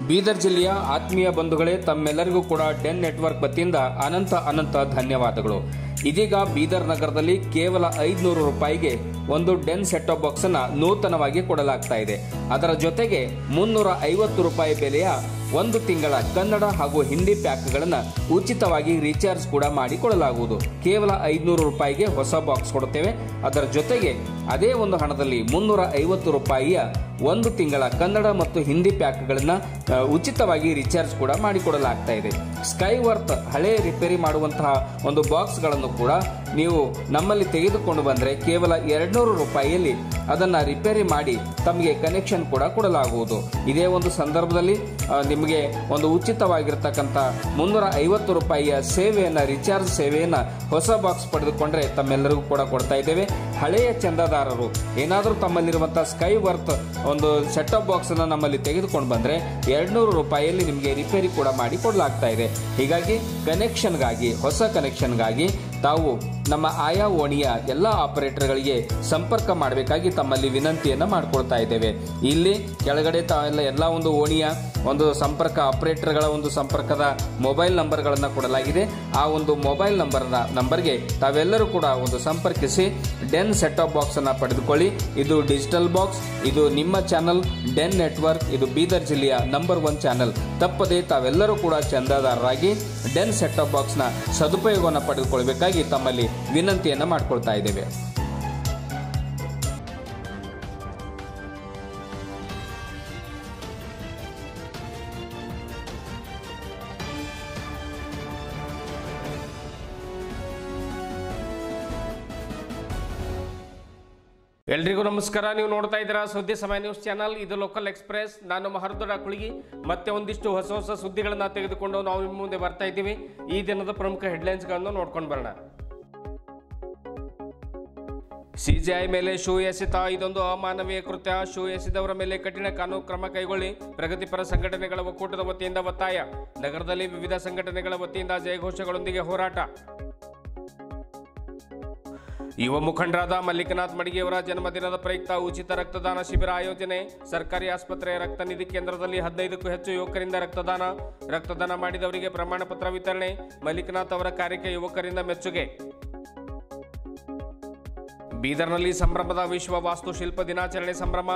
ಬೀದರ್ ಜಿಲ್ಲೆಯ ಆತ್ಮೀಯ ಬಂಧುಗಳೇ, ತಮ್ಮೆಲ್ಲರಿಗೂ ಕೂಡ ಡೆನ್ ನೆಟ್ವರ್ಕ್ ವತಿಯಿಂದ ಅನಂತ ಧನ್ಯವಾದಗಳು. ಇದೀಗ ಬೀದರ್ ನಗರದಲ್ಲಿ ಕೇವಲ 500 ರೂಪಾಯಿಗೆ ಒಂದು ಡೆನ್ ಸೆಟ್ ಟಾಪ್ ಬಾಕ್ಸ್ ಅನ್ನ ನೂತನವಾಗಿ ಕೊಡಲಾಗ್ತಾ ಇದೆ. ಅದರ ಜೊತೆಗೆ 350 ರೂಪಾಯಿ ಬೆಲೆಯ 1 ತಿಂಗಳ ಕನ್ನಡ ಹಾಗೂ ಹಿಂದಿ ಪ್ಯಾಕ್ಗಳನ್ನು ಉಚಿತವಾಗಿ ರೀಚಾರ್ಜ್ ಕೂಡ ಮಾಡಿಕೊಡಲಾಗುವುದು. ಕೇವಲ 500 ರೂಪಾಯಿಗೆ ಹೊಸ ಬಾಕ್ಸ್ ಕೊಡುತ್ತೇವೆ. ಅದರ ಜೊತೆಗೆ ಅದೇ ಒಂದು ಹಣದಲ್ಲಿ 350 ರೂಪಾಯಿಯ 1 ತಿಂಗಳ ಕನ್ನಡ ಮತ್ತು ಹಿಂದಿ ಪ್ಯಾಕ್ಗಳನ್ನು ಉಚಿತವಾಗಿ ರೀಚಾರ್ಜ್ ಕೂಡ ಮಾಡಿಕೊಡಲಾಗ್ತಾ ಇದೆ. ಸ್ಕೈ ವರ್ತ್ ಹಳೆ ರಿಪೇರಿ ಮಾಡುವಂತಹ ಒಂದು ಬಾಕ್ಸ್ಗಳನ್ನು ಕೂಡ ನೀವು ನಮ್ಮಲ್ಲಿ ತೆಗೆದುಕೊಂಡು ಬಂದರೆ ಕೇವಲ 200 ರೂಪಾಯಿಯಲ್ಲಿ ಅದನ್ನ ರಿಪೇರಿ ಮಾಡಿ ತಮಗೆ ಕನೆಕ್ಷನ್ ಕೂಡ ಕೊಡಲಾಗುವುದು. ಇದೇ ಒಂದು ಸಂದರ್ಭದಲ್ಲಿ ನಿಮಗೆ ಒಂದು ಉಚಿತವಾಗಿರ್ತಕ್ಕಂಥ 350 ರೂಪಾಯಿಯ ಸೇವೆಯನ್ನ, ರಿಚಾರ್ಜ್ ಸೇವೆಯನ್ನ ಹೊಸ ಬಾಕ್ಸ್ ಪಡೆದುಕೊಂಡ್ರೆ ತಮ್ಮೆಲ್ಲರಿಗೂ ಕೂಡ ಕೊಡ್ತಾ ಇದ್ದೇವೆ. ಹಳೆಯ ಚಂದಾದಾರರು ಏನಾದರೂ ತಮ್ಮಲ್ಲಿರುವಂತಹ ಸ್ಕೈ ವರ್ತ್ ಒಂದು ಸೆಟ್ ಟಾಪ್ ಬಾಕ್ಸ್ ಅನ್ನು ನಮ್ಮಲ್ಲಿ ತೆಗೆದುಕೊಂಡು ಬಂದ್ರೆ 200 ರೂಪಾಯಿಯಲ್ಲಿ ನಿಮಗೆ ರಿಪೇರಿ ಕೂಡ ಮಾಡಿ ಕೊಡಲಾಗ್ತಾ ಇದೆ. ಹೀಗಾಗಿ ಕನೆಕ್ಷನ್ಗಾಗಿ, ಹೊಸ ಕನೆಕ್ಷನ್ಗಾಗಿ ತಾವು ನಮ್ಮ ಆಯಾ ಓಣಿಯ ಎಲ್ಲ ಆಪರೇಟರ್ಗಳಿಗೆ ಸಂಪರ್ಕ ಮಾಡಬೇಕಾಗಿ ತಮ್ಮಲ್ಲಿ ವಿನಂತಿಯನ್ನು ಮಾಡಿಕೊಳ್ತಾ ಇದ್ದೇವೆ. ಇಲ್ಲಿ ಕೆಳಗಡೆ ಎಲ್ಲ ಒಂದು ಓಣಿಯ ಒಂದು ಸಂಪರ್ಕ ಆಪರೇಟರ್ಗಳ ಒಂದು ಸಂಪರ್ಕದ ಮೊಬೈಲ್ ನಂಬರ್ಗಳನ್ನು ಕೊಡಲಾಗಿದೆ. ಆ ಒಂದು ಮೊಬೈಲ್ ನಂಬರ್ಗೆ ತಾವೆಲ್ಲರೂ ಕೂಡ ಒಂದು ಸಂಪರ್ಕಿಸಿ ಡೆನ್ ಸೆಟ್ ಟಾಪ್ ಬಾಕ್ಸ್ ಅನ್ನ ಪಡೆದುಕೊಳ್ಳಿ. ಇದು ಡಿಜಿಟಲ್ ಬಾಕ್ಸ್, ಇದು ನಿಮ್ಮ ಚಾನಲ್ ಡೆನ್ ನೆಟ್ವರ್ಕ್, ಇದು ಬೀದರ್ ಜಿಲ್ಲೆಯ ನಂಬರ್ 1 ಚಾನಲ್. ತಪ್ಪದೆ ತಾವೆಲ್ಲರೂ ಕೂಡ ಚಂದಾದಾರರಾಗಿ ಡೆನ್ ಸೆಟ್ ಟಾಪ್ ಬಾಕ್ಸ್ ನ ಸದುಪಯೋಗವನ್ನು ಪಡೆದುಕೊಳ್ಳಬೇಕಾಗಿ ತಮ್ಮಲ್ಲಿ ವಿನಂತಿಯನ್ನು ಮಾಡಿಕೊಳ್ತಾ ಇದ್ದೇವೆ. ಎಲ್ರಿಗೂ ನಮಸ್ಕಾರ. ನೀವು ನೋಡ್ತಾ ಇದ್ದೀರಾ ಸುದ್ದಿ ಸಮಯ ನ್ಯೂಸ್ ಚಾನಲ್. ಇದು ಲೋಕಲ್ ಎಕ್ಸ್ಪ್ರೆಸ್. ನಾನು ಮಹರ್ದೊಡ ಕುಳಗಿ. ಮತ್ತೆ ಒಂದಿಷ್ಟು ಹೊಸ ಸುದ್ದಿಗಳನ್ನ ತೆಗೆದುಕೊಂಡು ನಾವು ನಿಮ್ಮ ಮುಂದೆ ಬರ್ತಾ ಇದ್ದೀವಿ. ಈ ದಿನದ ಪ್ರಮುಖ ಹೆಡ್ಲೈನ್ಸ್ಗಳನ್ನು ನೋಡ್ಕೊಂಡು ಬರೋಣ. ಸಿಜೆಐ ಮೇಲೆ ಶೂ ಎಸೆತ, ಇದೊಂದು ಅಮಾನವೀಯ ಕೃತ್ಯ. ಶೂ ಎಸೆದವರ ಮೇಲೆ ಕಠಿಣ ಕಾನೂನು ಕ್ರಮ ಕೈಗೊಳ್ಳಿ. ಪ್ರಗತಿಪರ ಸಂಘಟನೆಗಳ ಒಕ್ಕೂಟದ ವತಿಯಿಂದ ಒತ್ತಾಯ. ನಗರದಲ್ಲಿ ವಿವಿಧ ಸಂಘಟನೆಗಳ ವತಿಯಿಂದ ಜಯಘೋಷಗಳೊಂದಿಗೆ ಹೋರಾಟ. ಯುವ ಮುಖಂಡರಾದ ಮಲ್ಲಿಕನಾಥ್ ಮಡಿಗೆಯವರ ಜನ್ಮದಿನದ ಪ್ರಯುಕ್ತ ಉಚಿತ ರಕ್ತದಾನ ಶಿಬಿರ ಆಯೋಜನೆ. ಸರ್ಕಾರಿ ಆಸ್ಪತ್ರೆಯ ರಕ್ತ ನಿಧಿ ಕೇಂದ್ರದಲ್ಲಿ 15ಕ್ಕೂ ಹೆಚ್ಚು ಯುವಕರಿಂದ ರಕ್ತದಾನ ಮಾಡಿದವರಿಗೆ ಪ್ರಮಾಣ ಪತ್ರ ವಿತರಣೆ. ಮಲ್ಲಿಕನಾಥ್ ಅವರ ಕಾರ್ಯಕ್ಕೆ ಯುವಕರಿಂದ ಮೆಚ್ಚುಗೆ. ಬೀದರ್ನಲ್ಲಿ ಸಂಭ್ರಮದ ವಿಶ್ವ ವಾಸ್ತುಶಿಲ್ಪ ದಿನಾಚರಣೆ ಸಂಭ್ರಮ.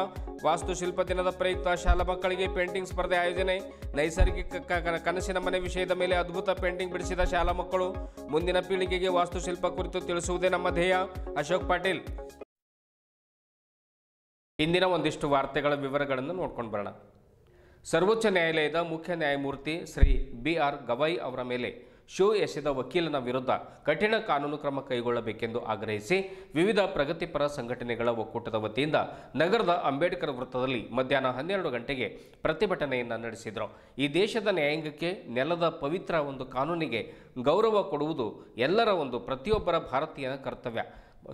ವಾಸ್ತುಶಿಲ್ಪ ದಿನದ ಪ್ರಯುಕ್ತ ಶಾಲಾ ಮಕ್ಕಳಿಗೆ ಪೇಂಟಿಂಗ್ ಸ್ಪರ್ಧೆ ಆಯೋಜನೆ. ನೈಸರ್ಗಿಕ ಕನಸಿನ ಮನೆ ವಿಷಯದ ಮೇಲೆ ಅದ್ಭುತ ಪೇಂಟಿಂಗ್ ಬಿಡಿಸಿದ ಶಾಲಾ ಮಕ್ಕಳು. ಮುಂದಿನ ಪೀಳಿಗೆಗೆ ವಾಸ್ತುಶಿಲ್ಪ ಕುರಿತು ತಿಳಿಸುವುದೇ ನಮ್ಮ ಧ್ಯೇಯ. ಅಶೋಕ್ ಪಾಟೀಲ್. ಇಂದಿನ ಒಂದಿಷ್ಟು ವಾರ್ತೆಗಳ ವಿವರಗಳನ್ನು ನೋಡ್ಕೊಂಡು ಬರೋಣ. ಸರ್ವೋಚ್ಚ ನ್ಯಾಯಾಲಯದ ಮುಖ್ಯ ನ್ಯಾಯಮೂರ್ತಿ ಶ್ರೀ BR ಗವಾಯಿ ಅವರ ಮೇಲೆ ಶೂ ಎಸೆದ ವಕೀಲನ ವಿರುದ್ಧ ಕಠಿಣ ಕಾನೂನು ಕ್ರಮ ಕೈಗೊಳ್ಳಬೇಕೆಂದು ಆಗ್ರಹಿಸಿ ವಿವಿಧ ಪ್ರಗತಿಪರ ಸಂಘಟನೆಗಳ ಒಕ್ಕೂಟದ ವತಿಯಿಂದ ನಗರದ ಅಂಬೇಡ್ಕರ್ ವೃತ್ತದಲ್ಲಿ ಮಧ್ಯಾಹ್ನ 12 ಗಂಟೆಗೆ ಪ್ರತಿಭಟನೆಯನ್ನು ನಡೆಸಿದರು. ಈ ದೇಶದ ನ್ಯಾಯಾಂಗಕ್ಕೆ, ನೆಲದ ಪವಿತ್ರ ಒಂದು ಕಾನೂನಿಗೆ ಗೌರವ ಕೊಡುವುದು ಎಲ್ಲರ ಒಂದು ಪ್ರತಿಯೊಬ್ಬರ ಭಾರತೀಯನ ಕರ್ತವ್ಯ.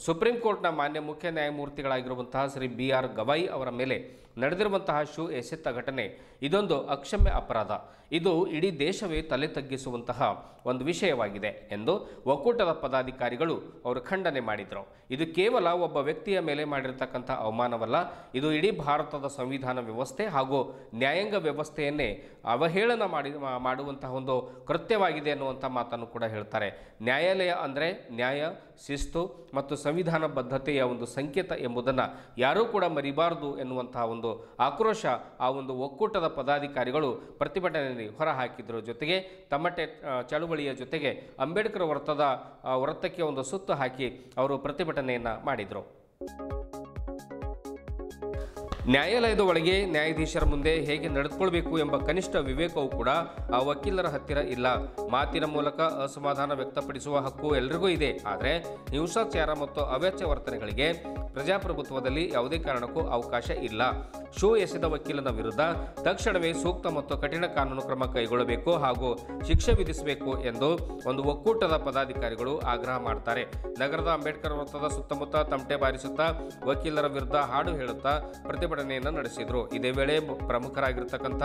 ಸುಪ್ರೀಂ ಕೋರ್ಟ್ನ ಮಾನ್ಯ ಮುಖ್ಯ ನ್ಯಾಯಮೂರ್ತಿಗಳಾಗಿರುವಂತಹ ಶ್ರೀ BR ಗವಾಯಿ ಅವರ ಮೇಲೆ ನಡೆದಿರುವಂತಹ ಶೂ ಎಸೆತ ಘಟನೆ ಇದೊಂದು ಅಕ್ಷಮ್ಯ ಅಪರಾಧ. ಇದು ಇಡೀ ದೇಶವೇ ತಲೆ ತಗ್ಗಿಸುವಂತಹ ಒಂದು ವಿಷಯವಾಗಿದೆ ಎಂದು ಒಕ್ಕೂಟದ ಪದಾಧಿಕಾರಿಗಳು ಅವರು ಖಂಡನೆ ಮಾಡಿದರು. ಇದು ಕೇವಲ ಒಬ್ಬ ವ್ಯಕ್ತಿಯ ಮೇಲೆ ಮಾಡಿರತಕ್ಕಂಥ ಅವಮಾನವಲ್ಲ, ಇದು ಇಡೀ ಭಾರತದ ಸಂವಿಧಾನ ವ್ಯವಸ್ಥೆ ಹಾಗೂ ನ್ಯಾಯಾಂಗ ವ್ಯವಸ್ಥೆಯನ್ನೇ ಅವಹೇಳನ ಮಾಡುವಂತಹ ಒಂದು ಕೃತ್ಯವಾಗಿದೆ ಅನ್ನುವಂಥ ಮಾತನ್ನು ಕೂಡ ಹೇಳ್ತಾರೆ. ನ್ಯಾಯಾಲಯ ಅಂದರೆ ನ್ಯಾಯ, ಶಿಸ್ತು ಮತ್ತು ಸಂವಿಧಾನ ಬದ್ಧತೆಯ ಒಂದು ಸಂಕೇತ ಎಂಬುದನ್ನು ಯಾರೂ ಕೂಡ ಮರಿಬಾರದು ಎನ್ನುವಂತಹ ಒಂದು ಆಕ್ರೋಶ ಆ ಒಂದು ಒಕ್ಕೂಟದ ಪದಾಧಿಕಾರಿಗಳು ಪ್ರತಿಭಟನೆಯಲ್ಲಿ ಹೊರಹಾಕಿದ್ರು. ಜೊತೆಗೆ ತಮ್ಮಟೆ ಚಳುವಳಿಯ ಜೊತೆಗೆ ಅಂಬೇಡ್ಕರ್ ವೃತ್ತಕ್ಕೆ ಒಂದು ಸುತ್ತು ಹಾಕಿ ಅವರು ಪ್ರತಿಭಟನೆಯನ್ನು ಮಾಡಿದರು. ನ್ಯಾಯಾಲಯದ ಒಳಗೆ ನ್ಯಾಯಾಧೀಶರ ಮುಂದೆ ಹೇಗೆ ನಡೆದುಕೊಳ್ಬೇಕು ಎಂಬ ಕನಿಷ್ಠ ವಿವೇಕವೂ ಕೂಡ ಆ ವಕೀಲರ ಹತ್ತಿರ ಇಲ್ಲ. ಮಾತಿನ ಮೂಲಕ ಅಸಮಾಧಾನ ವ್ಯಕ್ತಪಡಿಸುವ ಹಕ್ಕು ಎಲ್ರಿಗೂ ಇದೆ. ಆದರೆ ಹಿಂಸಾಚಾರ ಮತ್ತು ಅವ್ಯಾಚ್ಯ ವರ್ತನೆಗಳಿಗೆ ಪ್ರಜಾಪ್ರಭುತ್ವದಲ್ಲಿ ಯಾವುದೇ ಕಾರಣಕ್ಕೂ ಅವಕಾಶ ಇಲ್ಲ. ಶೂ ಎಸೆದ ವಕೀಲನ ವಿರುದ್ಧ ತಕ್ಷಣವೇ ಸೂಕ್ತ ಮತ್ತು ಕಠಿಣ ಕಾನೂನು ಕ್ರಮ ಕೈಗೊಳ್ಳಬೇಕು ಹಾಗೂ ಶಿಕ್ಷೆ ವಿಧಿಸಬೇಕು ಎಂದು ಒಂದು ಒಕ್ಕೂಟದ ಪದಾಧಿಕಾರಿಗಳು ಆಗ್ರಹ ಮಾಡ್ತಾರೆ. ನಗರದ ಅಂಬೇಡ್ಕರ್ ವೃತ್ತದ ಸುತ್ತಮುತ್ತ ತಮಟೆ ಬಾರಿಸುತ್ತಾ ವಕೀಲರ ವಿರುದ್ಧ ಹಾಡು ಹೇಳುತ್ತಾ ಪ್ರತಿಭಟನೆಯನ್ನು ನಡೆಸಿದರು. ಇದೇ ವೇಳೆ ಪ್ರಮುಖರಾಗಿರ್ತಕ್ಕಂಥ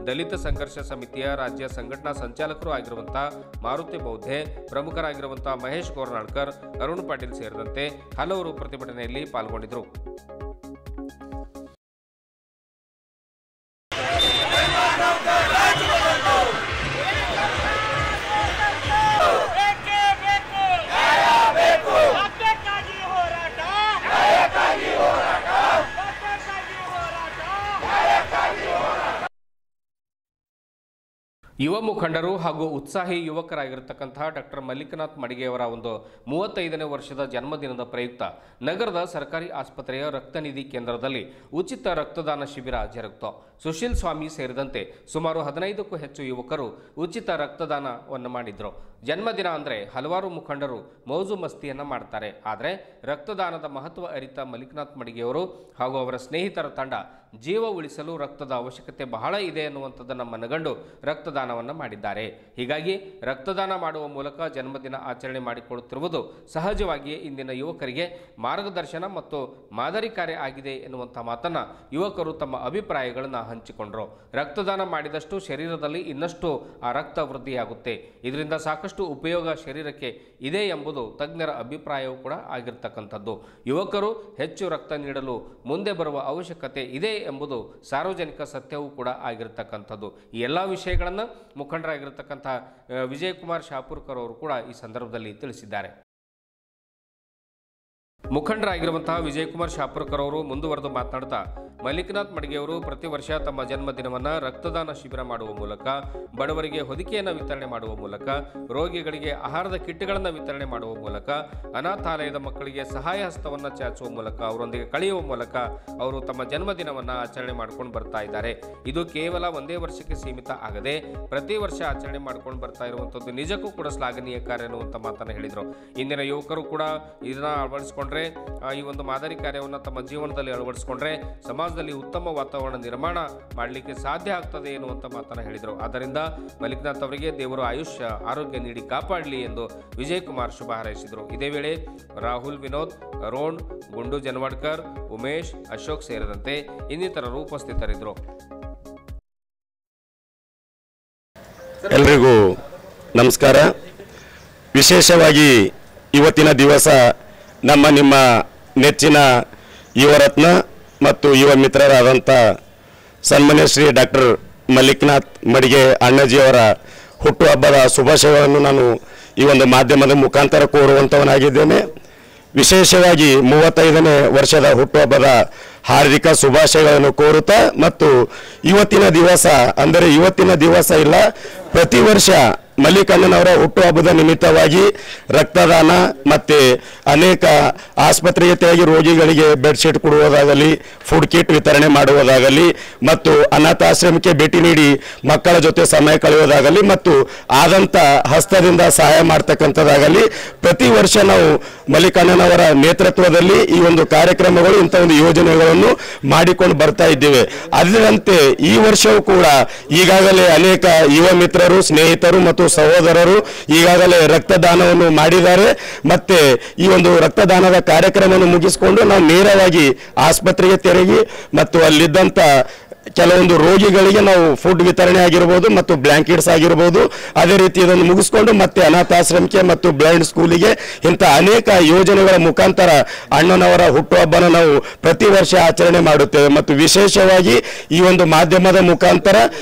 ದಲಿತ ಸಂಘರ್ಷ ಸಮಿತಿಯ ರಾಜ್ಯ ಸಂಘಟನಾ ಸಂಚಾಲಕರು ಆಗಿರುವಂತಹ ಮಾರುತಿ ಬೌದ್ಧೆ, ಪ್ರಮುಖರಾಗಿರುವಂತಹ ಮಹೇಶ್ ಗೋರ್ನಾಳ್ಕರ್, ಅರುಣ್ ಪಾಟೀಲ್ ಸೇರಿದಂತೆ ಹಲವರು ಪ್ರತಿಭಟನೆಯಲ್ಲಿ ಪಾಲ್ಗೊಂಡಿದ್ದರು. ಯುವ ಮುಖಂಡರು ಹಾಗೂ ಉತ್ಸಾಹಿ ಯುವಕರಾಗಿರತಕ್ಕಂತಹ ಡಾಕ್ಟರ್ ಮಲ್ಲಿಕನಾಥ್ ಮಡಿಗೆಯವರ ಒಂದು 35ನೇ ವರ್ಷದ ಜನ್ಮದಿನದ ಪ್ರಯುಕ್ತ ನಗರದ ಸರ್ಕಾರಿ ಆಸ್ಪತ್ರೆಯ ರಕ್ತನಿಧಿ ಕೇಂದ್ರದಲ್ಲಿ ಉಚಿತ ರಕ್ತದಾನ ಶಿಬಿರ ಜರುಗಿತು. ಸುಶೀಲ್ ಸ್ವಾಮಿ ಸೇರಿದಂತೆ ಸುಮಾರು 15ಕ್ಕೂ ಹೆಚ್ಚು ಯುವಕರು ಉಚಿತ ರಕ್ತದಾನವನ್ನು ಮಾಡಿದ್ರು. ಜನ್ಮದಿನ ಅಂದರೆ ಹಲವಾರು ಮುಖಂಡರು ಮೌಜು ಮಸ್ತಿಯನ್ನು ಮಾಡ್ತಾರೆ. ಆದರೆ ರಕ್ತದಾನದ ಮಹತ್ವ ಅರಿತ ಮಲ್ಲಿಕನಾಥ್ ಮಡಿಗೆಯವರು ಹಾಗೂ ಅವರ ಸ್ನೇಹಿತರ ತಂಡ ಜೀವ ಉಳಿಸಲು ರಕ್ತದ ಅವಶ್ಯಕತೆ ಬಹಳ ಇದೆ ಎನ್ನುವಂಥದ್ದನ್ನು ಮನಗಂಡು ರಕ್ತದಾನವನ್ನು ಮಾಡಿದ್ದಾರೆ. ಹೀಗಾಗಿ ರಕ್ತದಾನ ಮಾಡುವ ಮೂಲಕ ಜನ್ಮದಿನ ಆಚರಣೆ ಮಾಡಿಕೊಳ್ಳುತ್ತಿರುವುದು ಸಹಜವಾಗಿಯೇ ಇಂದಿನ ಯುವಕರಿಗೆ ಮಾರ್ಗದರ್ಶನ ಮತ್ತು ಮಾದರಿಕಾರ್ಯ ಆಗಿದೆ ಎನ್ನುವಂಥ ಮಾತನ್ನು ಯುವಕರು ತಮ್ಮ ಅಭಿಪ್ರಾಯಗಳನ್ನು ಹಂಚಿಕೊಂಡರು. ರಕ್ತದಾನ ಮಾಡಿದಷ್ಟು ಶರೀರದಲ್ಲಿ ಇನ್ನಷ್ಟು ಆ ರಕ್ತ ವೃದ್ಧಿಯಾಗುತ್ತೆ. ಇದರಿಂದ ಸಾಕಷ್ಟು ಉಪಯೋಗ ಶರೀರಕ್ಕೆ ಇದೆ ಎಂಬುದು ತಜ್ಞರ ಅಭಿಪ್ರಾಯವೂ ಕೂಡ ಆಗಿರ್ತಕ್ಕಂಥದ್ದು. ಯುವಕರು ಹೆಚ್ಚು ರಕ್ತ ನೀಡಲು ಮುಂದೆ ಬರುವ ಅವಶ್ಯಕತೆ ಇದೆ ಎಂಬುದು ಸಾರ್ವಜನಿಕ ಸತ್ಯವೂ ಕೂಡ ಆಗಿರತಕ್ಕಂಥದ್ದು. ಈ ಎಲ್ಲ ವಿಷಯಗಳನ್ನು ಮುಖಂಡರಾಗಿರ್ತಕ್ಕಂಥ ವಿಜಯಕುಮಾರ್ ಶಾಪುರ್ಕರ್ ಅವರು ಕೂಡ ಈ ಸಂದರ್ಭದಲ್ಲಿ ತಿಳಿಸಿದ್ದಾರೆ. ಮುಖಂಡರಾಗಿರುವಂತಹ ವಿಜಯಕುಮಾರ್ ಶಾಪುರ್ಕರ್ ಅವರು ಮುಂದುವರೆದು ಮಾತನಾಡ್ತಾ, ಮಲ್ಲಿಕನಾಥ್ ಮಡಿಗೆಯವರು ಪ್ರತಿ ವರ್ಷ ತಮ್ಮ ಜನ್ಮದಿನವನ್ನು ರಕ್ತದಾನ ಶಿಬಿರ ಮಾಡುವ ಮೂಲಕ, ಬಡವರಿಗೆ ಹೊದಿಕೆಯನ್ನು ವಿತರಣೆ ಮಾಡುವ ಮೂಲಕ, ರೋಗಿಗಳಿಗೆ ಆಹಾರದ ಕಿಟ್ಗಳನ್ನು ವಿತರಣೆ ಮಾಡುವ ಮೂಲಕ, ಅನಾಥಾಲಯದ ಮಕ್ಕಳಿಗೆ ಸಹಾಯ ಹಸ್ತವನ್ನು ಚಾಚುವ ಮೂಲಕ, ಅವರೊಂದಿಗೆ ಕಳೆಯುವ ಮೂಲಕ ಅವರು ತಮ್ಮ ಜನ್ಮದಿನವನ್ನು ಆಚರಣೆ ಮಾಡ್ಕೊಂಡು ಬರ್ತಾ ಇದ್ದಾರೆ. ಇದು ಕೇವಲ ಒಂದೇ ವರ್ಷಕ್ಕೆ ಸೀಮಿತ ಆಗದೆ ಪ್ರತಿ ವರ್ಷ ಆಚರಣೆ ಮಾಡ್ಕೊಂಡು ಬರ್ತಾ ಇರುವಂಥದ್ದು ನಿಜಕ್ಕೂ ಕೂಡ ಶ್ಲಾಘನೀಯ ಕಾರ್ಯ ಅನ್ನುವಂಥ ಮಾತನ್ನು ಹೇಳಿದರು. ಇಂದಿನ ಯುವಕರು ಕೂಡ ಇದನ್ನು ಅಳವಡಿಸಿಕೊಂಡ್ರೆ, ಈ ಒಂದು ಮಾದರಿ ಕಾರ್ಯವನ್ನು ತಮ್ಮ ಜೀವನದಲ್ಲಿ ಅಳವಡಿಸಿಕೊಂಡ್ರೆ ಸಮಾಜದಲ್ಲಿ ಉತ್ತಮ ವಾತಾವರಣ ನಿರ್ಮಾಣ ಮಾಡಲಿಕ್ಕೆ ಸಾಧ್ಯ ಆಗ್ತದೆ ಎನ್ನುವಂಥ ಮಾತನ್ನು ಹೇಳಿದರು. ಆದ್ದರಿಂದ ಮಲ್ಲಿಕನಾಥ್ ಅವರಿಗೆ ದೇವರು ಆಯುಷ್ಯ ಆರೋಗ್ಯ ನೀಡಿ ಕಾಪಾಡಲಿ ಎಂದು ವಿಜಯಕುಮಾರ್ ಶುಭ ಹಾರೈಸಿದರು. ಇದೇ ವೇಳೆ ರಾಹುಲ್, ವಿನೋದ್, ಅರುಣ್, ಗುಂಡು ಜನವಾಡ್ಕರ್, ಉಮೇಶ್, ಅಶೋಕ್ ಸೇರಿದಂತೆ ಇನ್ನಿತರರು ಉಪಸ್ಥಿತರಿದ್ದರು. ಎಲ್ರಿಗೂ ನಮಸ್ಕಾರ. ವಿಶೇಷವಾಗಿ ಇವತ್ತಿನ ದಿವಸ ನಿಮ್ಮ ನೆಚ್ಚಿನ ಯುವರತ್ನ ಮತ್ತು ಯುವ ಮಿತ್ರರಾದಂಥ ಸನ್ಮಾನ್ಯ ಶ್ರೀ ಡಾಕ್ಟರ್ ಮಲ್ಲಿಕನಾಥ್ ಮಡಿಗೆ ಅಣ್ಣಜಿಯವರ ಹುಟ್ಟುಹಬ್ಬದ ಶುಭಾಶಯಗಳನ್ನು ನಾನು ಈ ಒಂದು ಮಾಧ್ಯಮದ ಮುಖಾಂತರ ಕೋರುವಂಥವನಾಗಿದ್ದೇನೆ. ವಿಶೇಷವಾಗಿ 35ನೇ ವರ್ಷದ ಹುಟ್ಟುಹಬ್ಬದ ಹಾರ್ದಿಕ ಶುಭಾಶಯಗಳನ್ನು ಕೋರುತ್ತಾ, ಮತ್ತು ಇವತ್ತಿನ ದಿವಸ ಇಲ್ಲ, ಪ್ರತಿ ವರ್ಷ ಮಲ್ಲಿಕಣ್ಣನವರ ಹುಟ್ಟುಹಬ್ಬದ ನಿಮಿತ್ತವಾಗಿ ರಕ್ತದಾನ ಮತ್ತು ಅನೇಕ ಆಸ್ಪತ್ರೆಗೆ ತೆರಳಿ ರೋಗಿಗಳಿಗೆ ಬೆಡ್ಶೀಟ್ ಕೊಡುವುದಾಗಲಿ, ಫುಡ್ ಕಿಟ್ ವಿತರಣೆ ಮಾಡುವುದಾಗಲಿ, ಮತ್ತು ಅನಾಥಾಶ್ರಮಕ್ಕೆ ಭೇಟಿ ನೀಡಿ ಮಕ್ಕಳ ಜೊತೆ ಸಮಯ ಕಳೆಯುವುದಾಗಲಿ, ಮತ್ತು ಆದಂಥ ಹಸ್ತದಿಂದ ಸಹಾಯ ಮಾಡ್ತಕ್ಕಂಥದ್ದಾಗಲಿ ಪ್ರತಿ ವರ್ಷ ನಾವು ಮಲ್ಲಿಕಣ್ಣನವರ ನೇತೃತ್ವದಲ್ಲಿ ಈ ಒಂದು ಕಾರ್ಯಕ್ರಮಗಳು, ಇಂಥ ಒಂದು ಯೋಜನೆಗಳನ್ನು ಮಾಡಿಕೊಂಡು ಬರ್ತಾ ಇದ್ದೇವೆ. ಅದರಂತೆ ಈ ವರ್ಷವೂ ಕೂಡ ಈಗಾಗಲೇ ಅನೇಕ ಯುವ ಮಿತ್ರರು, ಸ್ನೇಹಿತರು ಮತ್ತು ಸಹೋದರರು ಈಗಾಗಲೇ ರಕ್ತದಾನವನ್ನು ಮಾಡಿದ್ದಾರೆ. ಮತ್ತೆ ಈ ಒಂದು ರಕ್ತದಾನದ ಕಾರ್ಯಕ್ರಮವನ್ನು ಮುಗಿಸಿಕೊಂಡು ನಾವು ನೇರವಾಗಿ ಆಸ್ಪತ್ರೆಗೆ ತೆರಳಿ ಮತ್ತು ಅಲ್ಲಿದ್ದಂಥ ಕೆಲವೊಂದು ರೋಗಿಗಳಿಗೆ ನಾವು ಫುಡ್ ವಿತರಣೆ ಆಗಿರ್ಬೋದು ಮತ್ತು ಬ್ಲ್ಯಾಂಕೆಟ್ಸ್ ಆಗಿರ್ಬೋದು, ಅದೇ ರೀತಿ ಇದನ್ನು ಮುಗಿಸ್ಕೊಂಡು ಮತ್ತೆ ಅನಾಥಾಶ್ರಮಕ್ಕೆ ಮತ್ತು ಬ್ಲೈಂಡ್ ಸ್ಕೂಲಿಗೆ ಇಂಥ ಅನೇಕ ಯೋಜನೆಗಳ ಮುಖಾಂತರ ಅಣ್ಣನವರ ಹುಟ್ಟುಹಬ್ಬನ ನಾವು ಪ್ರತಿ ವರ್ಷ ಆಚರಣೆ ಮಾಡುತ್ತೇವೆ. ಮತ್ತು ವಿಶೇಷವಾಗಿ ಈ ಒಂದು ಮಾಧ್ಯಮದ ಮುಖಾಂತರ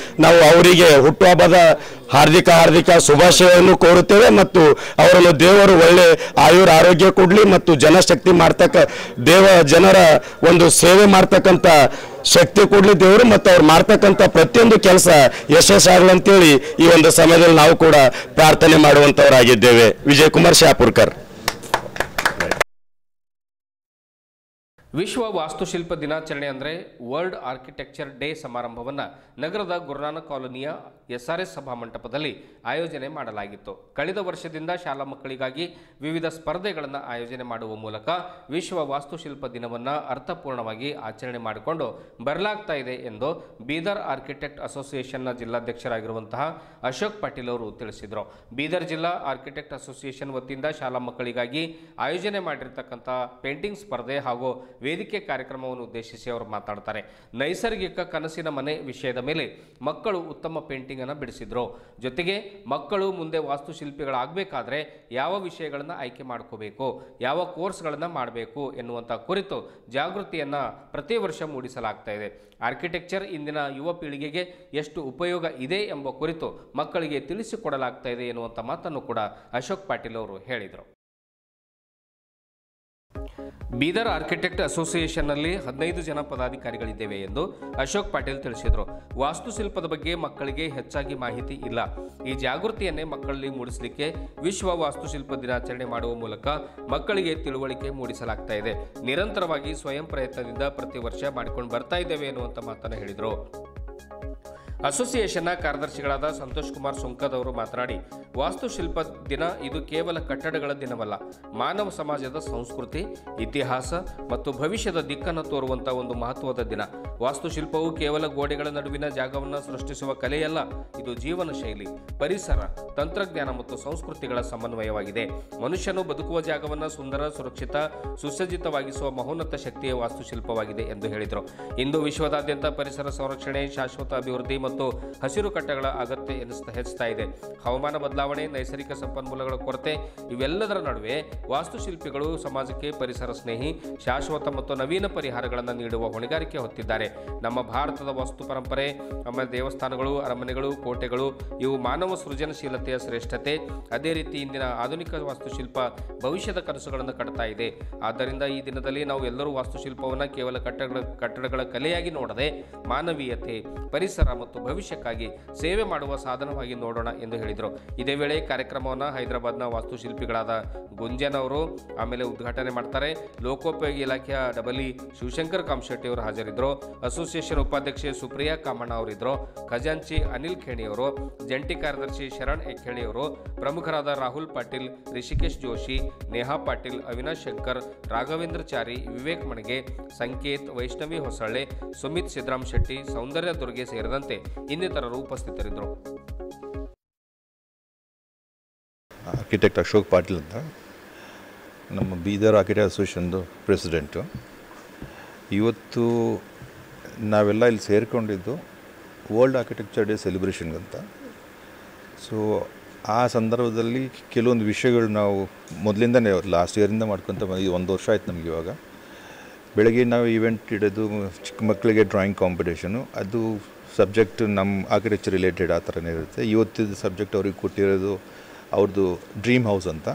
ನಾವು ಅವರಿಗೆ ಹುಟ್ಟುಹಬ್ಬದ ಹಾರ್ದಿಕ ಶುಭಾಶಯವನ್ನು ಕೋರುತ್ತೇವೆ. ಮತ್ತು ಅವರನ್ನು ದೇವರು ಒಳ್ಳೆ ಆರೋಗ್ಯ ಕೊಡಲಿ ಮತ್ತು ಜನಶಕ್ತಿ ಜನರ ಒಂದು ಸೇವೆ ಮಾಡ್ತಕ್ಕಂಥ ಶಕ್ತಿ ಕೊಡಲಿ ದೇವರು, ಮತ್ತು ಅವ್ರು ಮಾಡ್ತಕ್ಕಂಥ ಪ್ರತಿಯೊಂದು ಕೆಲಸ ಯಶಸ್ಸಾಗಲಿ ಅಂತೇಳಿ ಈ ಒಂದು ಸಮಯದಲ್ಲಿ ನಾವು ಕೂಡ ಪ್ರಾರ್ಥನೆ ಮಾಡುವಂಥವರಾಗಿದ್ದೇವೆ. ವಿಜಯಕುಮಾರ್ ಶಾಪುರ್ಕರ್. ವಿಶ್ವ ವಾಸ್ತುಶಿಲ್ಪ ದಿನಾಚರಣೆ ಅಂದರೆ ವರ್ಲ್ಡ್ ಆರ್ಕಿಟೆಕ್ಚರ್ ಡೇ ಸಮಾರಂಭವನ್ನು ನಗರದ ಗುರುನಾನಕ್ ಕಾಲೋನಿಯ SRS ಸಭಾಮಂಟಪದಲ್ಲಿ ಆಯೋಜನೆ ಮಾಡಲಾಗಿತ್ತು. ಕಳೆದ ವರ್ಷದಿಂದ ಶಾಲಾ ಮಕ್ಕಳಿಗಾಗಿ ವಿವಿಧ ಸ್ಪರ್ಧೆಗಳನ್ನು ಆಯೋಜನೆ ಮಾಡುವ ಮೂಲಕ ವಿಶ್ವ ವಾಸ್ತುಶಿಲ್ಪ ದಿನವನ್ನು ಅರ್ಥಪೂರ್ಣವಾಗಿ ಆಚರಣೆ ಮಾಡಿಕೊಂಡು ಬರಲಾಗ್ತಾ ಇದೆ ಎಂದು ಬೀದರ್ ಆರ್ಕಿಟೆಕ್ಟ್ ಅಸೋಸಿಯೇಷನ್ನ ಜಿಲ್ಲಾಧ್ಯಕ್ಷರಾಗಿರುವಂತಹ ಅಶೋಕ್ ಪಾಟೀಲ್ ಅವರು ತಿಳಿಸಿದರು. ಬೀದರ್ ಜಿಲ್ಲಾ ಆರ್ಕಿಟೆಕ್ಟ್ ಅಸೋಸಿಯೇಷನ್ ವತಿಯಿಂದ ಶಾಲಾ ಮಕ್ಕಳಿಗಾಗಿ ಆಯೋಜನೆ ಮಾಡಿರ್ತಕ್ಕಂಥ ಪೇಂಟಿಂಗ್ ಸ್ಪರ್ಧೆ ಹಾಗೂ ವೇದಿಕೆ ಕಾರ್ಯಕ್ರಮವನ್ನು ಉದ್ದೇಶಿಸಿ ಅವರು ಮಾತಾಡ್ತಾರೆ. ನೈಸರ್ಗಿಕ ಕನಸಿನ ಮನೆ ವಿಷಯದ ಮೇಲೆ ಮಕ್ಕಳು ಉತ್ತಮ ಪೇಂಟಿಂಗ್ ಅನ್ನು ಬಿಡಿಸಿದ್ರು. ಜೊತೆಗೆ ಮಕ್ಕಳು ಮುಂದೆ ವಾಸ್ತುಶಿಲ್ಪಿಗಳಾಗಬೇಕಾದ್ರೆ ಯಾವ ವಿಷಯಗಳನ್ನು ಆಯ್ಕೆ ಮಾಡ್ಕೋಬೇಕು, ಯಾವ ಕೋರ್ಸ್ಗಳನ್ನು ಮಾಡಬೇಕು ಎನ್ನುವಂಥ ಕುರಿತು ಜಾಗೃತಿಯನ್ನು ಪ್ರತಿ ವರ್ಷ ಮೂಡಿಸಲಾಗ್ತಾ ಇದೆ. ಆರ್ಕಿಟೆಕ್ಚರ್ ಇಂದಿನ ಯುವ ಪೀಳಿಗೆಗೆ ಎಷ್ಟು ಉಪಯೋಗ ಇದೆ ಎಂಬ ಕುರಿತು ಮಕ್ಕಳಿಗೆ ತಿಳಿಸಿಕೊಡಲಾಗ್ತಾ ಇದೆ ಎನ್ನುವಂಥ ಮಾತನ್ನು ಕೂಡ ಅಶೋಕ್ ಪಾಟೀಲ್ ಅವರು ಹೇಳಿದರು. ಬೀದರ್ ಆರ್ಕಿಟೆಕ್ಟ್ ಅಸೋಸಿಯೇಷನ್ನಲ್ಲಿ 15 ಜನ ಪದಾಧಿಕಾರಿಗಳಿದ್ದೇವೆ ಎಂದು ಅಶೋಕ್ ಪಾಟೀಲ್ ತಿಳಿಸಿದರು. ವಾಸ್ತುಶಿಲ್ಪದ ಬಗ್ಗೆ ಮಕ್ಕಳಿಗೆ ಹೆಚ್ಚಾಗಿ ಮಾಹಿತಿ ಇಲ್ಲ. ಈ ಜಾಗೃತಿಯನ್ನೇ ಮಕ್ಕಳಲ್ಲಿ ಮೂಡಿಸಲಿಕ್ಕೆ ವಿಶ್ವ ವಾಸ್ತುಶಿಲ್ಪ ದಿನಾಚರಣೆ ಮಾಡುವ ಮೂಲಕ ಮಕ್ಕಳಿಗೆ ತಿಳುವಳಿಕೆ ಮೂಡಿಸಲಾಗ್ತಾ ಇದೆ. ನಿರಂತರವಾಗಿ ಸ್ವಯಂ ಪ್ರಯತ್ನದಿಂದ ಪ್ರತಿ ವರ್ಷ ಮಾಡಿಕೊಂಡು ಬರ್ತಾ ಇದ್ದೇವೆ ಎನ್ನುವಂತ ಮಾತನ್ನು ಹೇಳಿದರು. ಅಸೋಸಿಯೇಷನ್ನ ಕಾರ್ಯದರ್ಶಿಗಳಾದ ಸಂತೋಷ್ ಕುಮಾರ್ ಸುಂಕದ್ ಅವರು ಮಾತನಾಡಿ, ವಾಸ್ತುಶಿಲ್ಪ ದಿನ ಇದು ಕೇವಲ ಕಟ್ಟಡಗಳ ದಿನವಲ್ಲ, ಮಾನವ ಸಮಾಜದ ಸಂಸ್ಕೃತಿ, ಇತಿಹಾಸ ಮತ್ತು ಭವಿಷ್ಯದ ದಿಕ್ಕನ್ನು ತೋರುವಂತಹ ಒಂದು ಮಹತ್ವದ ದಿನ. ವಾಸ್ತುಶಿಲ್ಪವು ಕೇವಲ ಗೋಡೆಗಳ ನಡುವಿನ ಜಾಗವನ್ನು ಸೃಷ್ಟಿಸುವ ಕಲೆಯಲ್ಲ, ಇದು ಜೀವನ ಶೈಲಿ, ಪರಿಸರ, ತಂತ್ರಜ್ಞಾನ ಮತ್ತು ಸಂಸ್ಕೃತಿಗಳ ಸಮನ್ವಯವಾಗಿದೆ. ಮನುಷ್ಯನು ಬದುಕುವ ಜಾಗವನ್ನು ಸುಂದರ, ಸುರಕ್ಷಿತ, ಸುಸಜ್ಜಿತವಾಗಿಸುವ ಮಹೋನ್ನತ ಶಕ್ತಿಯ ವಾಸ್ತುಶಿಲ್ಪವಾಗಿದೆ ಎಂದು ಹೇಳಿದರು. ಇಂದು ವಿಶ್ವದಾದ್ಯಂತ ಪರಿಸರ ಸಂರಕ್ಷಣೆ, ಶಾಶ್ವತ ಅಭಿವೃದ್ಧಿ ಮತ್ತು ಹಸಿರು ಕಟ್ಟಡಗಳ ಅಗತ್ಯ ಹೆಚ್ಚುತ್ತಾ ಇದೆ. ಹವಾಮಾನ ಬದಲಾವಣೆ, ನೈಸರ್ಗಿಕ ಸಂಪನ್ಮೂಲಗಳ ಕೊರತೆ ಇವೆಲ್ಲದರ ನಡುವೆ ವಾಸ್ತುಶಿಲ್ಪಿಗಳು ಸಮಾಜಕ್ಕೆ ಪರಿಸರ ಸ್ನೇಹಿ, ಶಾಶ್ವತ ಮತ್ತು ನವೀನ ಪರಿಹಾರಗಳನ್ನು ನೀಡುವ ಹೊಣೆಗಾರಿಕೆ ಹೊತ್ತಿದ್ದಾರೆ. ನಮ್ಮ ಭಾರತದ ವಾಸ್ತು ಪರಂಪರೆ, ಆಮೇಲೆ ದೇವಸ್ಥಾನಗಳು, ಅರಮನೆಗಳು, ಕೋಟೆಗಳು ಇವು ಮಾನವ ಸೃಜನಶೀಲತೆಯ ಶ್ರೇಷ್ಠತೆ. ಅದೇ ರೀತಿ ಇಂದಿನ ಆಧುನಿಕ ವಾಸ್ತುಶಿಲ್ಪ ಭವಿಷ್ಯದ ಕನಸುಗಳನ್ನು ಕಟ್ತಾ ಇದೆ. ಆದ್ದರಿಂದ ಈ ದಿನದಲ್ಲಿ ನಾವು ಎಲ್ಲರೂ ವಾಸ್ತುಶಿಲ್ಪವನ್ನು ಕೇವಲ ಕಟ್ಟಡಗಳ ಕಲೆಯಾಗಿ ನೋಡದೆ ಮಾನವೀಯತೆ, ಪರಿಸರ ಮತ್ತು ಭವಿಷ್ಯಕ್ಕಾಗಿ ಸೇವೆ ಮಾಡುವ ಸಾಧನವಾಗಿ ನೋಡೋಣ ಎಂದು ಹೇಳಿದರು. ಇದೇ ವೇಳೆ ಕಾರ್ಯಕ್ರಮವನ್ನು ಹೈದರಾಬಾದ್ನ ವಾಸ್ತುಶಿಲ್ಪಿಗಳಾದ ಗುಂಜನ್ ಅವರು ಆಮೇಲೆ ಉದ್ಘಾಟನೆ ಮಾಡ್ತಾರೆ. ಲೋಕೋಪಯೋಗಿ ಇಲಾಖೆಯ ಡಬಲಿ ಶಿವಶಂಕರ್ ಕಾಮಶೆಟ್ಟಿ ಅವರು ಹಾಜರಿದ್ದರು. ಅಸೋಸಿಯೇಷನ್ ಉಪಾಧ್ಯಕ್ಷೆ ಸುಪ್ರಿಯಾ ಕಾಮಣ್ಣ ಅವರಿದ್ದರು. ಖಜಾಂಚಿ ಅನಿಲ್ ಖೇಣಿಯವರು, ಜಂಟಿ ಕಾರ್ಯದರ್ಶಿ ಶರಣ್ ಎಕ್ಕೇಣಿಯವರು, ಪ್ರಮುಖರಾದ ರಾಹುಲ್ ಪಾಟೀಲ್, ರಿಷಿಕೇಶ್ ಜೋಶಿ, ನೇಹಾ ಪಾಟೀಲ್, ಅವಿನಾಶ್ ಶಂಕರ್, ರಾಘವೇಂದ್ರ ಚಾರಿ, ವಿವೇಕ್ ಮಣಗೆ, ಸಂಕೇತ್, ವೈಷ್ಣವಿ ಹೊಸಳ್ಳೆ, ಸುಮಿತ್ ಸಿದ್ದರಾಮ್ ಶೆಟ್ಟಿ, ಸೌಂದರ್ಯ ದುರ್ಗೆ ಸೇರಿದಂತೆ ಇನ್ನಿತರರು ಉಪಸ್ಥಿತರಿದ್ದರು. ಆರ್ಕಿಟೆಕ್ಟ್ ಅಶೋಕ್ ಪಾಟೀಲ್ ಅಂತ, ನಮ್ಮ ಬೀದರ್ ಆರ್ಕಿಟೆಕ್ಟ್ ಅಸೋಸಿಯೇಷನ್ದು ಪ್ರೆಸಿಡೆಂಟು. ಇವತ್ತು ನಾವೆಲ್ಲ ಇಲ್ಲಿ ಸೇರಿಕೊಂಡಿದ್ದು ವರ್ಲ್ಡ್ ಆರ್ಕಿಟೆಕ್ಚರ್ ಡೇ ಸೆಲೆಬ್ರೇಷನ್ಗಂತ. ಸೊ ಆ ಸಂದರ್ಭದಲ್ಲಿ ಕೆಲವೊಂದು ವಿಷಯಗಳು ನಾವು ಮೊದಲಿಂದನೇ ಲಾಸ್ಟ್ ಇಯರಿಂದ ಮಾಡ್ಕೊತ ಬಂದು 1 ವರ್ಷ ಆಯ್ತು ನಮಗೆ. ಇವಾಗ ಬೆಳಗ್ಗೆ ನಾವು ಇವೆಂಟ್ ಇಡೋದು, ಚಿಕ್ಕ ಮಕ್ಕಳಿಗೆ ಡ್ರಾಯಿಂಗ್ ಕಾಂಪಿಟೇಷನು, ಅದು ಸಬ್ಜೆಕ್ಟ್ ನಮ್ಮ ಆರ್ಕಿಟೆಕ್ಚರ್ ರಿಲೇಟೆಡ್ ಆ ಥರನೇ ಇರುತ್ತೆ. ಇವತ್ತಿದ್ದು ಸಬ್ಜೆಕ್ಟ್ ಅವ್ರಿಗೆ ಕೊಟ್ಟಿರೋದು ಅವ್ರದ್ದು ಡ್ರೀಮ್ ಹೌಸ್ ಅಂತ,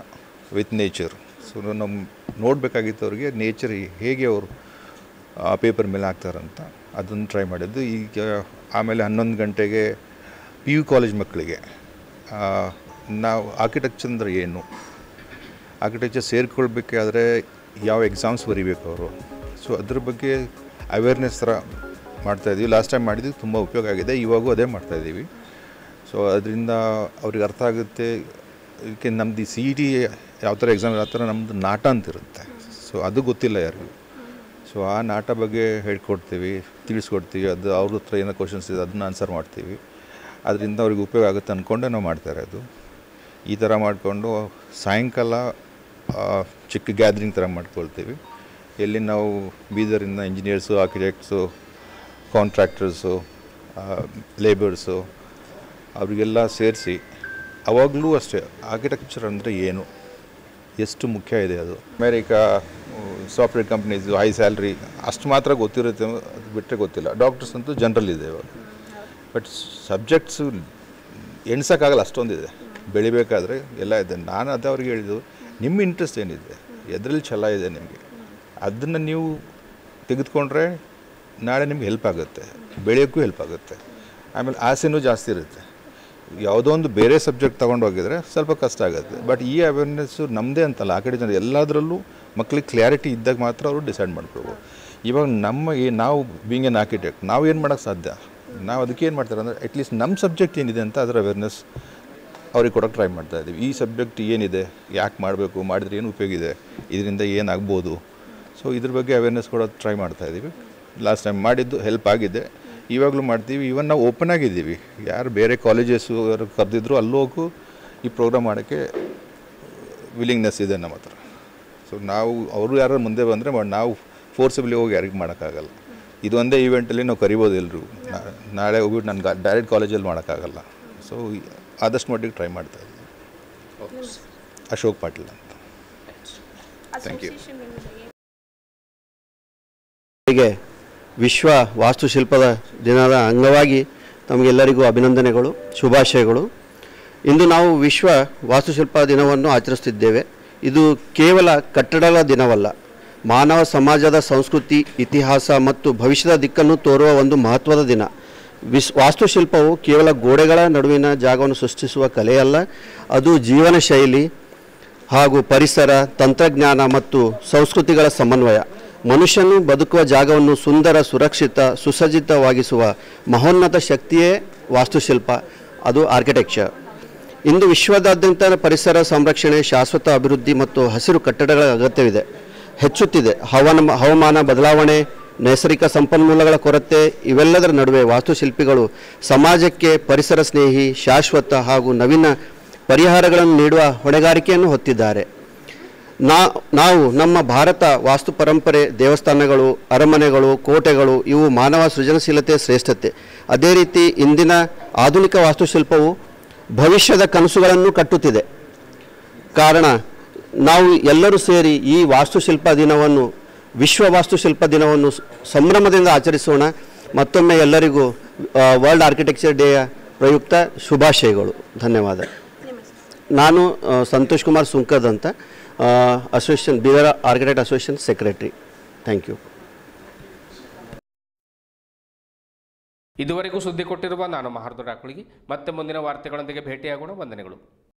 ವಿತ್ ನೇಚರ್. ಸೊ ನಮ್ಮ ನೋಡಬೇಕಾಗಿತ್ತು ಅವ್ರಿಗೆ ನೇಚರ್ ಹೇಗೆ ಅವರು ಆ ಪೇಪರ್ ಮೇಲೆ ಹಾಕ್ತಾರಂತ, ಅದನ್ನು ಟ್ರೈ ಮಾಡಿದ್ದು. ಈಗ ಆಮೇಲೆ 11 ಗಂಟೆಗೆ PU ಕಾಲೇಜ್ ಮಕ್ಕಳಿಗೆ ನಾವು ಆರ್ಕಿಟೆಕ್ಚರ್ ಅಂದರೆ ಏನು, ಆರ್ಕಿಟೆಕ್ಚರ್ ಸೇರಿಕೊಳ್ಬೇಕಾದ್ರೆ ಯಾವ ಎಕ್ಸಾಮ್ಸ್ ಬರೀಬೇಕು ಅವರು, ಸೊ ಅದ್ರ ಬಗ್ಗೆ ಅವೇರ್ನೆಸ್ ಥರ ಮಾಡ್ತಾಯಿದ್ದೀವಿ. ಲಾಸ್ಟ್ ಟೈಮ್ ಮಾಡಿದ್ದು ತುಂಬ ಉಪಯೋಗ ಆಗಿದೆ, ಇವಾಗೂ ಅದೇ ಮಾಡ್ತಾಯಿದ್ದೀವಿ. ಸೊ ಅದರಿಂದ ಅವ್ರಿಗೆ ಅರ್ಥ ಆಗುತ್ತೆ. ಇದಕ್ಕೆ ನಮ್ಮದು CET ಯಾವ ಥರ ಎಕ್ಸಾಮ್ ಯಾವ ಥರ ನಮ್ಮದು ನಾಟ ಅಂತಿರುತ್ತೆ, ಸೊ ಅದು ಗೊತ್ತಿಲ್ಲ ಯಾರಿಗೂ. ಸೊ ಆ ನಾಟ ಬಗ್ಗೆ ಹೇಳ್ಕೊಡ್ತೀವಿ, ತಿಳಿಸ್ಕೊಡ್ತೀವಿ. ಅದು ಅವ್ರ ಹತ್ರ ಏನೋ ಕ್ವಶನ್ಸ್ ಇದೆ ಅದನ್ನ ಆನ್ಸರ್ ಮಾಡ್ತೀವಿ. ಅದರಿಂದ ಅವ್ರಿಗೆ ಉಪಯೋಗ ಆಗುತ್ತೆ ಅಂದ್ಕೊಂಡೆ ನಾವು ಮಾಡ್ತಾಯಿರೋದು. ಈ ಥರ ಮಾಡಿಕೊಂಡು ಸಾಯಂಕಾಲ ಚಿಕ್ಕ ಗ್ಯಾದ್ರಿಂಗ್ ಥರ ಮಾಡ್ಕೊಳ್ತೀವಿ. ಎಲ್ಲಿ ನಾವು ಬೀದರಿಂದ ಇಂಜಿನಿಯರ್ಸು, ಆರ್ಕಿಟೆಕ್ಟ್ಸು, ಕಾಂಟ್ರಾಕ್ಟರ್ಸು, ಲೇಬರ್ಸು ಅವರಿಗೆಲ್ಲ ಸೇರಿಸಿ, ಅವಾಗಲೂ ಅಷ್ಟೇ ಆರ್ಕಿಟೆಕ್ಚರ್ ಅಂದರೆ ಏನು, ಎಷ್ಟು ಮುಖ್ಯ ಇದೆ ಅದು. America software companies high salary ಅಷ್ಟು ಮಾತ್ರ ಗೊತ್ತಿರುತ್ತೆ, ಅದು ಬಿಟ್ಟರೆ ಗೊತ್ತಿಲ್ಲ. ಡಾಕ್ಟರ್ಸ್ ಅಂತೂ ಜನರಲ್ ಇದೆ ಇವಾಗ. But subjects ಎಣ್ಸೋಕ್ಕಾಗಲ್ಲ, ಅಷ್ಟೊಂದಿದೆ. ಬೆಳಿಬೇಕಾದ್ರೆ ಎಲ್ಲ ಇದೆ. ನಾನು ಅದು ಅವ್ರಿಗೆ ಹೇಳಿದ್ದು, ನಿಮ್ಮ ಇಂಟ್ರೆಸ್ಟ್ ಏನಿದೆ, ಎದರಲ್ಲಿ ಛಲ ಇದೆ ನಿಮಗೆ, ಅದನ್ನು ನೀವು ತೆಗೆದುಕೊಂಡ್ರೆ ನಾಳೆ ನಿಮ್ಗೆ ಹೆಲ್ಪ್ ಆಗುತ್ತೆ, ಬೆಳೆಯೋಕ್ಕೂ ಹೆಲ್ಪ್ ಆಗುತ್ತೆ. ಆಮೇಲೆ ಆಸೆನೂ ಜಾಸ್ತಿ ಇರುತ್ತೆ. ಯಾವುದೋ ಒಂದು ಬೇರೆ ಸಬ್ಜೆಕ್ಟ್ ತೊಗೊಂಡೋಗಿದ್ರೆ ಸ್ವಲ್ಪ ಕಷ್ಟ ಆಗುತ್ತೆ. ಬಟ್ ಈ ಅವೇರ್ನೆಸ್ಸು ನಮ್ಮದೇ ಅಂತಲ್ಲ, ಆ ಕಡೆ ಜನ ಎಲ್ಲದರಲ್ಲೂ ಮಕ್ಕಳಿಗೆ ಕ್ಲಾರಿಟಿ ಇದ್ದಾಗ ಮಾತ್ರ ಅವರು ಡಿಸೈಡ್ ಮಾಡ್ಕೊಳ್ಬೋದು. ಇವಾಗ ನಾವು ಬೀಂಗ್ ಎನ್ ಆರ್ಕಿಟೆಕ್ಟ್ ನಾವು ಏನು ಮಾಡೋಕ್ಕೆ ಸಾಧ್ಯ, ನಾವು ಅದಕ್ಕೆ ಏನು ಮಾಡ್ತಾರೆ ಅಂದರೆ ಅಟ್ಲೀಸ್ಟ್ ನಮ್ಮ ಸಬ್ಜೆಕ್ಟ್ ಏನಿದೆ ಅಂತ ಅದರ ಅವೇರ್ನೆಸ್ ಅವ್ರಿಗೆ ಕೊಡೋಕ್ಕೆ ಟ್ರೈ ಮಾಡ್ತಾಯಿದ್ದೀವಿ. ಈ ಸಬ್ಜೆಕ್ಟ್ ಏನಿದೆ, ಯಾಕೆ ಮಾಡಬೇಕು, ಮಾಡಿದ್ರೆ ಏನು ಉಪಯೋಗ ಇದೆ, ಇದರಿಂದ ಏನಾಗ್ಬೋದು, ಸೊ ಇದ್ರ ಬಗ್ಗೆ ಅವೇರ್ನೆಸ್ ಕೊಡೋದು ಟ್ರೈ ಮಾಡ್ತಾಯಿದ್ದೀವಿ. ಲಾಸ್ಟ್ ಟೈಮ್ ಮಾಡಿದ್ದು ಹೆಲ್ಪ್ ಆಗಿದೆ, ಇವಾಗಲೂ ಮಾಡ್ತೀವಿ. ಇವನ್ ನಾವು ಓಪನ್ ಆಗಿದ್ದೀವಿ, ಯಾರು ಬೇರೆ ಕಾಲೇಜಸ್ಸು ಯಾರು ಕರೆದಿದ್ರು ಅಲ್ಲೋಗೂ ಈ ಪ್ರೋಗ್ರಾಮ್ ಮಾಡೋಕ್ಕೆ ವಿಲ್ಲಿಂಗ್ನೆಸ್ ಇದೆ ನಮ್ಮ ಹತ್ರ. ಸೊ ನಾವು ಅವರು ಯಾರು ಮುಂದೆ ಬಂದರೆ ನಾವು ಫೋರ್ಸಿಬಲಿ ಹೋಗಿ ಯಾರಿಗೂ ಮಾಡೋಕ್ಕಾಗಲ್ಲ. ಇದು ಒಂದೇ ಈವೆಂಟಲ್ಲಿ ನಾವು ಕರಿಬೋದು ಎಲ್ಲರೂ. ನಾಳೆ ಹೋಗ್ಬಿಟ್ಟು ನಾನು ಡೈರೆಕ್ಟ್ ಕಾಲೇಜಲ್ಲಿ ಮಾಡೋಕ್ಕಾಗಲ್ಲ. ಸೊ ಆದಷ್ಟು ಮಟ್ಟಿಗೆ ಟ್ರೈ ಮಾಡ್ತಾಯಿದ್ದೀವಿ. ಅಶೋಕ್ ಪಾಟೀಲ್ ಅಂತ. Thank you. ವಿಶ್ವ ವಾಸ್ತುಶಿಲ್ಪದ ದಿನದ ಅಂಗವಾಗಿ ತಮಗೆಲ್ಲರಿಗೂ ಅಭಿನಂದನೆಗಳು, ಶುಭಾಶಯಗಳು. ಇಂದು ನಾವು ವಿಶ್ವ ವಾಸ್ತುಶಿಲ್ಪ ದಿನವನ್ನು ಆಚರಿಸುತ್ತಿದ್ದೇವೆ. ಇದು ಕೇವಲ ಕಟ್ಟಡಗಳ ದಿನವಲ್ಲ, ಮಾನವ ಸಮಾಜದ ಸಂಸ್ಕೃತಿ, ಇತಿಹಾಸ ಮತ್ತು ಭವಿಷ್ಯದ ದಿಕ್ಕನ್ನು ತೋರುವ ಒಂದು ಮಹತ್ವದ ದಿನ. ವಾಸ್ತುಶಿಲ್ಪವು ಕೇವಲ ಗೋಡೆಗಳ ನಡುವಿನ ಜಾಗವನ್ನು ಸೃಷ್ಟಿಸುವ ಕಲೆಯಲ್ಲ, ಅದು ಜೀವನ ಶೈಲಿ ಹಾಗೂ ಪರಿಸರ, ತಂತ್ರಜ್ಞಾನ ಮತ್ತು ಸಂಸ್ಕೃತಿಗಳ ಸಮನ್ವಯ. ಮನುಷ್ಯನು ಬದುಕುವ ಜಾಗವನ್ನು ಸುಂದರ, ಸುರಕ್ಷಿತ, ಸುಸಜ್ಜಿತವಾಗಿಸುವ ಮಹೋನ್ನತ ಶಕ್ತಿಯೇ ವಾಸ್ತುಶಿಲ್ಪ, ಅದು ಆರ್ಕಿಟೆಕ್ಚರ್. ಇಂದು ವಿಶ್ವದಾದ್ಯಂತ ಪರಿಸರ ಸಂರಕ್ಷಣೆ, ಶಾಶ್ವತ ಅಭಿವೃದ್ಧಿ ಮತ್ತು ಹಸಿರು ಕಟ್ಟಡಗಳ ಅಗತ್ಯವಿದೆ, ಹೆಚ್ಚುತ್ತಿದೆ. ಹವಾಮಾನ ಬದಲಾವಣೆ, ನೈಸರ್ಗಿಕ ಸಂಪನ್ಮೂಲಗಳ ಕೊರತೆ ಇವೆಲ್ಲದರ ನಡುವೆ ವಾಸ್ತುಶಿಲ್ಪಿಗಳು ಸಮಾಜಕ್ಕೆ ಪರಿಸರ ಸ್ನೇಹಿ, ಶಾಶ್ವತ ಹಾಗೂ ನವೀನ ಪರಿಹಾರಗಳನ್ನು ನೀಡುವ ಹೊಣೆಗಾರಿಕೆಯನ್ನು ಹೊತ್ತಿದ್ದಾರೆ. ನಾವು ನಮ್ಮ ಭಾರತ ವಾಸ್ತು ಪರಂಪರೆ, ದೇವಸ್ಥಾನಗಳು, ಅರಮನೆಗಳು, ಕೋಟೆಗಳು ಇವು ಮಾನವ ಸೃಜನಶೀಲತೆ ಶ್ರೇಷ್ಠತೆ. ಅದೇ ರೀತಿ ಇಂದಿನ ಆಧುನಿಕ ವಾಸ್ತುಶಿಲ್ಪವು ಭವಿಷ್ಯದ ಕನಸುಗಳನ್ನು ಕಟ್ಟುತ್ತಿದೆ. ಕಾರಣ ನಾವು ಎಲ್ಲರೂ ಸೇರಿ ಈ ವಾಸ್ತುಶಿಲ್ಪ ದಿನವನ್ನು, ವಿಶ್ವ ವಾಸ್ತುಶಿಲ್ಪ ದಿನವನ್ನು ಸಂಭ್ರಮದಿಂದ ಆಚರಿಸೋಣ. ಮತ್ತೊಮ್ಮೆ ಎಲ್ಲರಿಗೂ ವರ್ಲ್ಡ್ ಆರ್ಕಿಟೆಕ್ಚರ್ ಡೇಯ ಪ್ರಯುಕ್ತ ಶುಭಾಶಯಗಳು. ಧನ್ಯವಾದ. ನಾನು ಸಂತೋಷ್ ಕುಮಾರ್ ಸುಂಕದ್ ಅಂತ, association, Bidar architect association secretary. Thank you. ಇದುವರೆಗೂ ಸುದ್ದಿ ಕೊಟ್ಟಿರುವ ನಾನು ಮಹಾರ್ದು ರಾಕುಳಿಗಿ. ಮತ್ತೆ ಮುಂದಿನ ವಾರ್ತೆಗಳೊಂದಿಗೆ ಭೇಟಿಯಾಗೋಣ. ವಂದನೆಗಳು.